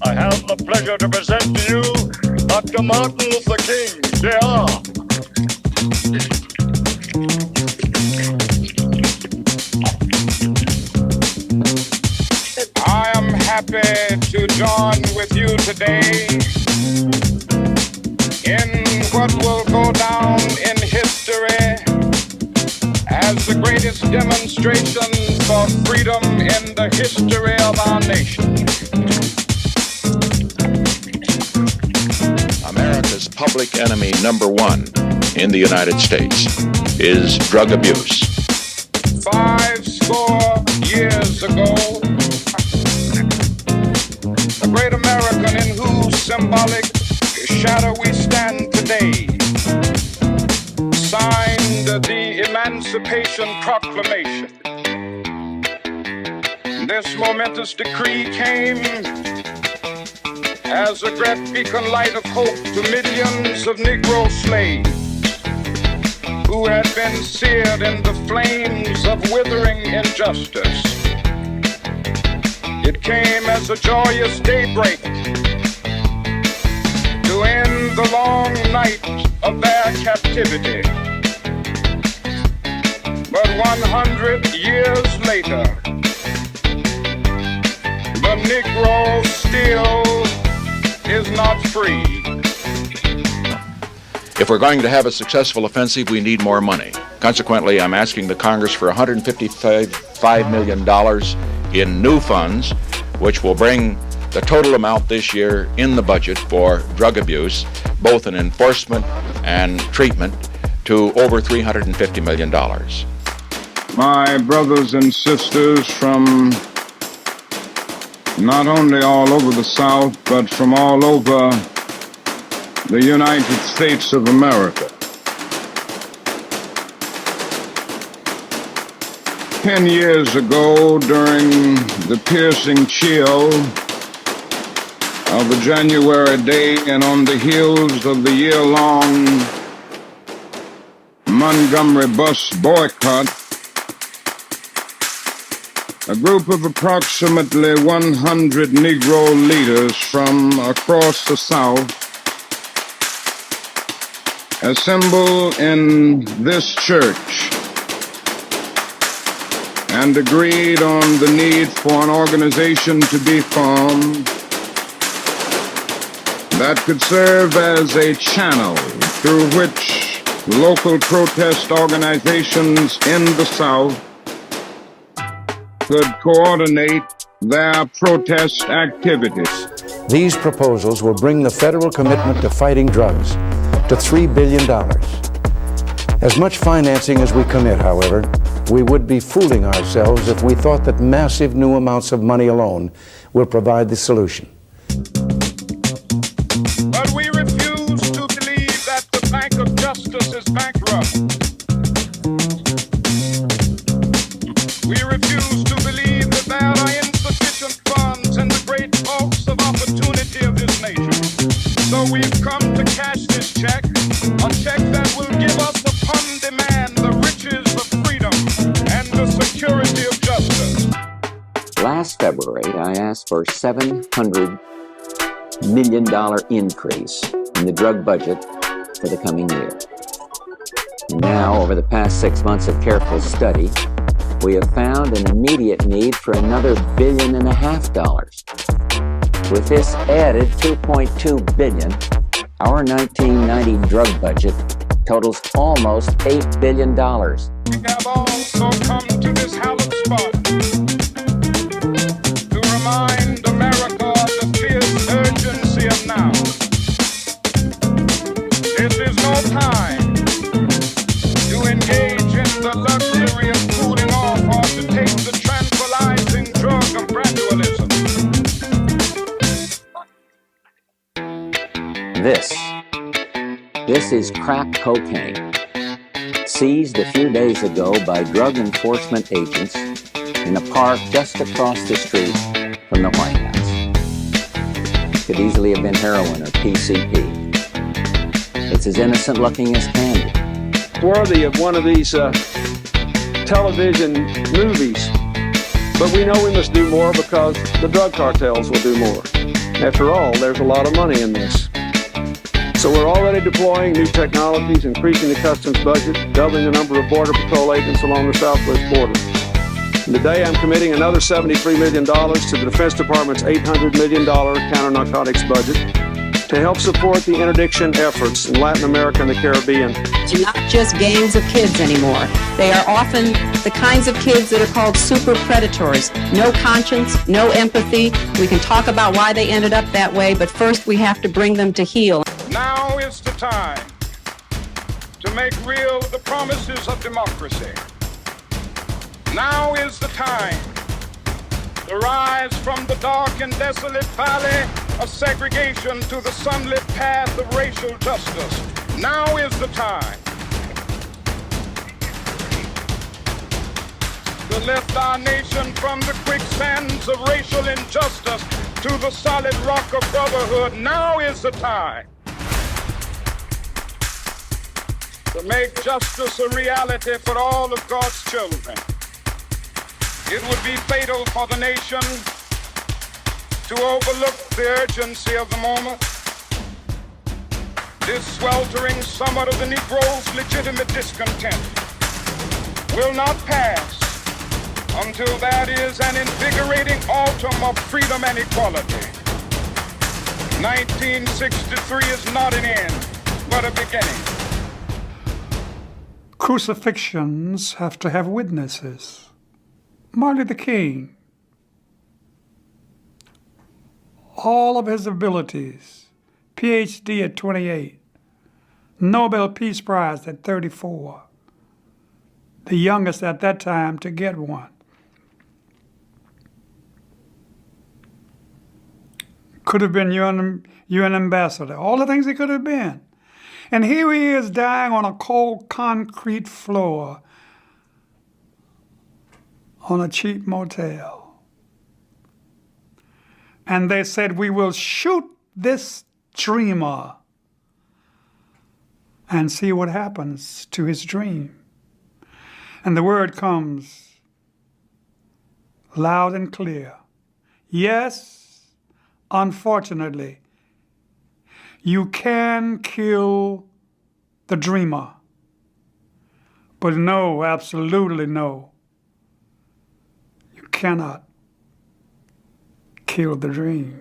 I have the pleasure to present to you Dr. Martin Luther King, Jr. I am happy to join with you today in what will go down in history as the greatest demonstration for freedom in the history of our nation. America's public enemy number one in the United States is drug abuse. 50 years ago, a great American in whose symbolic shadow we stand today signed the Emancipation Proclamation. This momentous decree came as a great beacon light of hope to millions of Negro slaves who had been seared in the flames of withering injustice. It came as a joyous daybreak to end the long night of their captivity. But 100 years later, the Negro still is not free. If we're going to have a successful offensive, we need more money. Consequently, I'm asking the Congress for $155 million in new funds, which will bring the total amount this year in the budget for drug abuse, both in enforcement and treatment, to over $350 million. My brothers and sisters from not only all over the South, but from all over the United States of America. 10 years ago, during the piercing chill of a January day and on the heels of the year-long Montgomery bus boycott, a group of approximately 100 Negro leaders from across the South assembled in this church and agreed on the need for an organization to be formed that could serve as a channel through which local protest organizations in the South could coordinate their protest activities. These proposals will bring the federal commitment to fighting drugs to $3 billion. As much financing as we commit, however, we would be fooling ourselves if we thought that massive new amounts of money alone will provide the solution. But we refuse to believe that the Bank of Justice is bankrupt. We refuse to believe that there are insufficient funds in the great vaults of opportunity of this nation. So we've come to cash this check, a check that will give us upon demand the riches of freedom and the security of justice. Last February, I asked for a $700 million increase in the drug budget for the coming year. And now, over the past 6 months of careful study, we have found an immediate need for another $1.5 billion. With this added $2.2 billion, our 1990 drug budget totals almost $8 billion. We have also come to this hallowed spot to remind America of the fierce urgency of now. This is no time to engage in the luxury of cooling off or to take the tranquilizing drug of gradualism. This is crack cocaine, seized a few days ago by drug enforcement agents in a park just across the street from the White House. Could easily have been heroin or PCP. It's as innocent looking as candy. Worthy of one of these television movies, but we know we must do more because the drug cartels will do more. After all, there's a lot of money in this. So we're already deploying new technologies, increasing the customs budget, doubling the number of Border Patrol agents along the southwest border. And today I'm committing another $73 million to the Defense Department's $800 million counter-narcotics budget to help support the interdiction efforts in Latin America and the Caribbean. They're not just gangs of kids anymore. They are often the kinds of kids that are called super predators. No conscience, no empathy. We can talk about why they ended up that way, but first we have to bring them to heel. Now is the time to make real the promises of democracy. Now is the time to rise from the dark and desolate valley of segregation to the sunlit path of racial justice. Now is the time to lift our nation from the quicksands of racial injustice to the solid rock of brotherhood. Now is the time to make justice a reality for all of God's children. It would be fatal for the nation to overlook the urgency of the moment. This sweltering summit of the Negro's legitimate discontent will not pass until that is an invigorating autumn of freedom and equality. 1963 is not an end, but a beginning. Crucifixions have to have witnesses. Martin Luther King, all of his abilities, PhD at 28, Nobel Peace Prize at 34, the youngest at that time to get one. Could have been UN ambassador, all the things he could have been. And here he is dying on a cold concrete floor on a cheap motel. And they said, we will shoot this dreamer and see what happens to his dream. And the word comes loud and clear. Yes, unfortunately, you can kill the dreamer. But no, absolutely no. You cannot kill the dream.